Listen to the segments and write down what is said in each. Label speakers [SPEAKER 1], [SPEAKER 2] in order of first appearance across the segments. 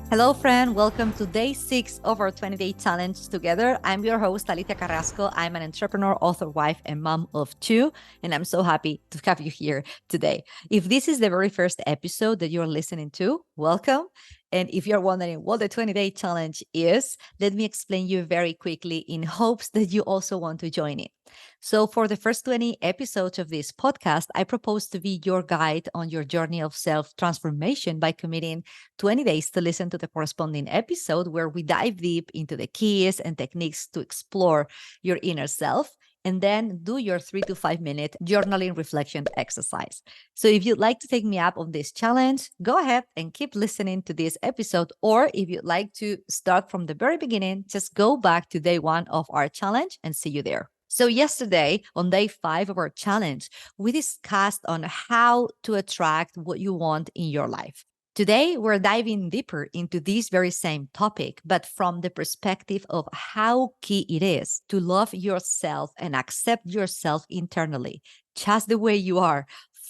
[SPEAKER 1] Hello, friend. Welcome to day 6 of our 20-day challenge together. I'm your host, Alicia Carrasco. I'm an entrepreneur, author, wife, and mom of two, and I'm so happy to have you here today. If this is the very first episode that you're listening to, welcome. And if you're wondering what the 20-day challenge is, let me explain you very quickly in hopes that you also want to join it. So, for the first 20 episodes of this podcast, I propose to be your guide on your journey of self transformation by committing 20 days to listen to the corresponding episode where we dive deep into the keys and techniques to explore your inner self. And then do your 3 to 5 minute journaling reflection exercise. So, if you'd like to take me up on this challenge, go ahead and keep listening to this episode. Or if you'd like to start from the very beginning, just go back to day 1 of our challenge and see you there. So yesterday, on day 5 of our challenge, we discussed on how to attract what you want in your life. Today, we're diving deeper into this very same topic, but from the perspective of how key it is to love yourself and accept yourself internally, just the way you are,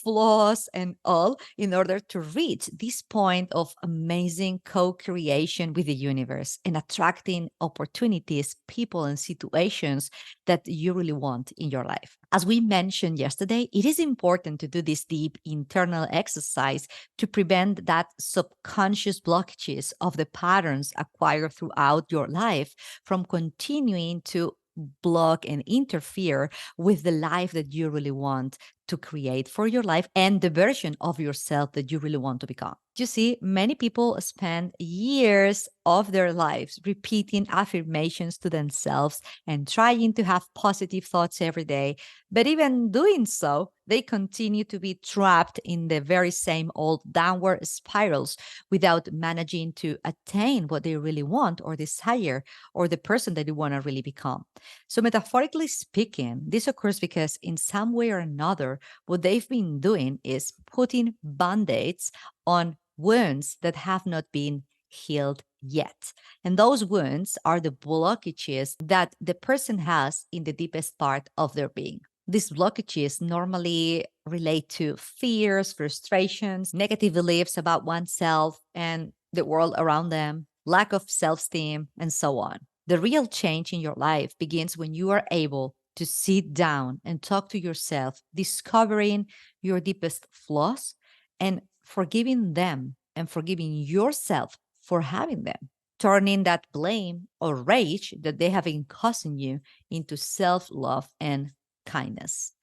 [SPEAKER 1] flaws and all, in order to reach this point of amazing co creation with the universe and attracting opportunities, people, and situations that you really want in your life. As we mentioned yesterday, it is important to do this deep internal exercise to prevent that subconscious blockages of the patterns acquired throughout your life from continuing to block and interfere with the life that you really want to create for your life and the version of yourself that you really want to become. You see, many people spend years of their lives repeating affirmations to themselves and trying to have positive thoughts every day. But even doing so, they continue to be trapped in the very same old downward spirals without managing to attain what they really want or desire or the person that they want to really become. So, metaphorically speaking, this occurs because in some way or another, what they've been doing is putting band aids on wounds that have not been healed yet. And those wounds are the blockages that the person has in the deepest part of their being. These blockages normally relate to fears, frustrations, negative beliefs about oneself and the world around them, lack of self esteem, and so on. The real change in your life begins when you are able to sit down and talk to yourself, discovering your deepest flaws and forgiving them and forgiving yourself for having them, turning that blame or rage that they have been causing you into self love and kindness.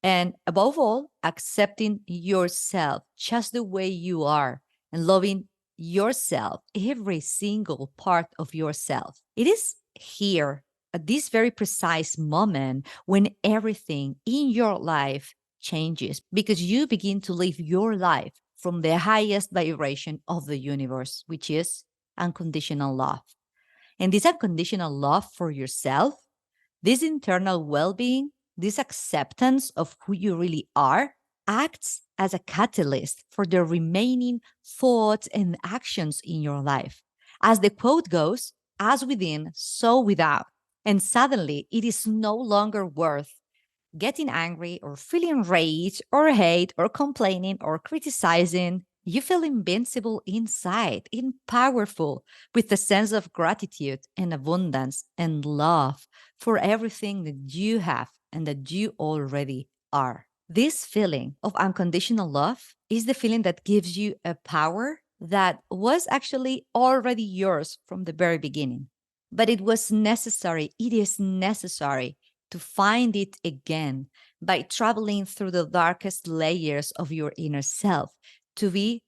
[SPEAKER 1] And above all, accepting yourself just the way you are and loving yourself, every single part of yourself. It is here at this very precise moment when everything in your life changes because you begin to live your life from the highest vibration of the universe, which is unconditional love. And this unconditional love for yourself, this internal well being, this acceptance of who you really are acts as a catalyst for the remaining thoughts and actions in your life. As the quote goes, as within, so without. And suddenly it is no longer worth getting angry or feeling rage or hate or complaining or criticizing. You feel invincible inside, in powerful, with a sense of gratitude and abundance and love for everything that you have and that you already are. This feeling of unconditional love is the feeling that gives you a power that was actually already yours from the very beginning. But it was necessary, it is necessary to find it again by traveling through the darkest layers of your inner self to be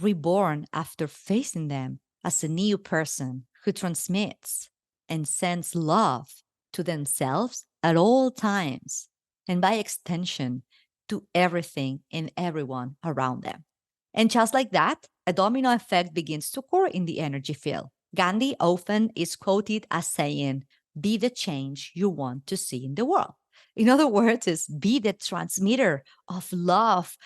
[SPEAKER 1] reborn after facing them as a new person who transmits and sends love to themselves at all times, and by extension, to everything and everyone around them. And just like that, a domino effect begins to occur in the energy field. Gandhi often is quoted as saying, be the change you want to see in the world. In other words, is be the transmitter of love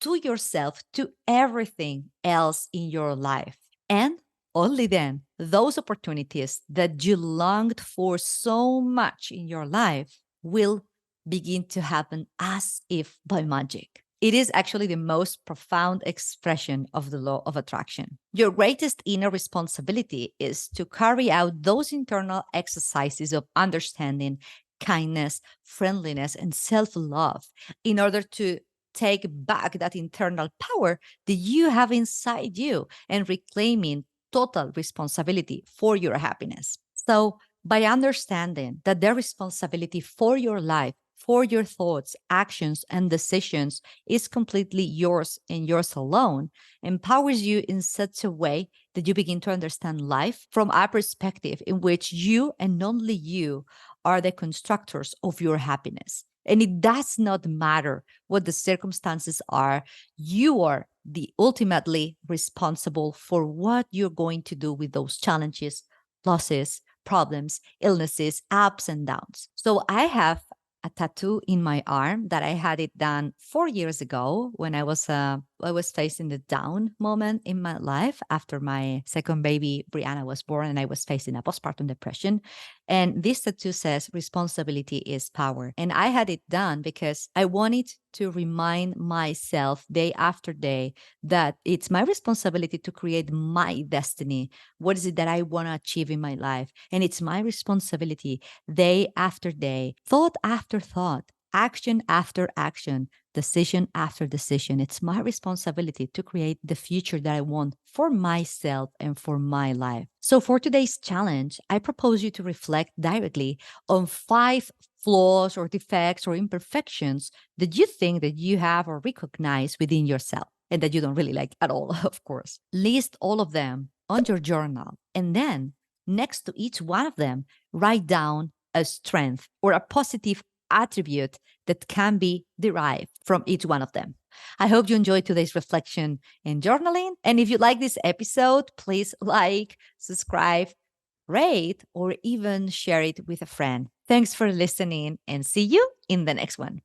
[SPEAKER 1] to yourself, to everything else in your life. And only then, those opportunities that you longed for so much in your life will begin to happen as if by magic. It is actually the most profound expression of the law of attraction. Your greatest inner responsibility is to carry out those internal exercises of understanding, kindness, friendliness, and self love in order to take back that internal power that you have inside you and reclaiming total responsibility for your happiness. So, by understanding that the responsibility for your life, for your thoughts, actions, and decisions is completely yours and yours alone, empowers you in such a way that you begin to understand life from a perspective in which you and only you are the constructors of your happiness. And it does not matter what the circumstances are, you are the ultimately responsible for what you're going to do with those challenges, losses, problems, illnesses, ups and downs. So I have a tattoo in my arm that I had it done 4 years ago when I was facing the down moment in my life after my second baby Brianna was born, and I was facing a postpartum depression. And this tattoo says responsibility is power. And I had it done because I wanted to remind myself day after day that it's my responsibility to create my destiny. What is it that I want to achieve in my life? And it's my responsibility day after day, thought after thought, action after action, decision after decision. It's my responsibility to create the future that I want for myself and for my life. So, for today's challenge, I propose you to reflect directly on 5 flaws or defects or imperfections that you think that you have or recognize within yourself and that you don't really like at all, of course. List all of them on your journal, and then next to each one of them, write down a strength or a positive attribute that can be derived from each one of them. I hope you enjoyed today's reflection and journaling. And if you like this episode, please like, subscribe, rate, or even share it with a friend. Thanks for listening and see you in the next one.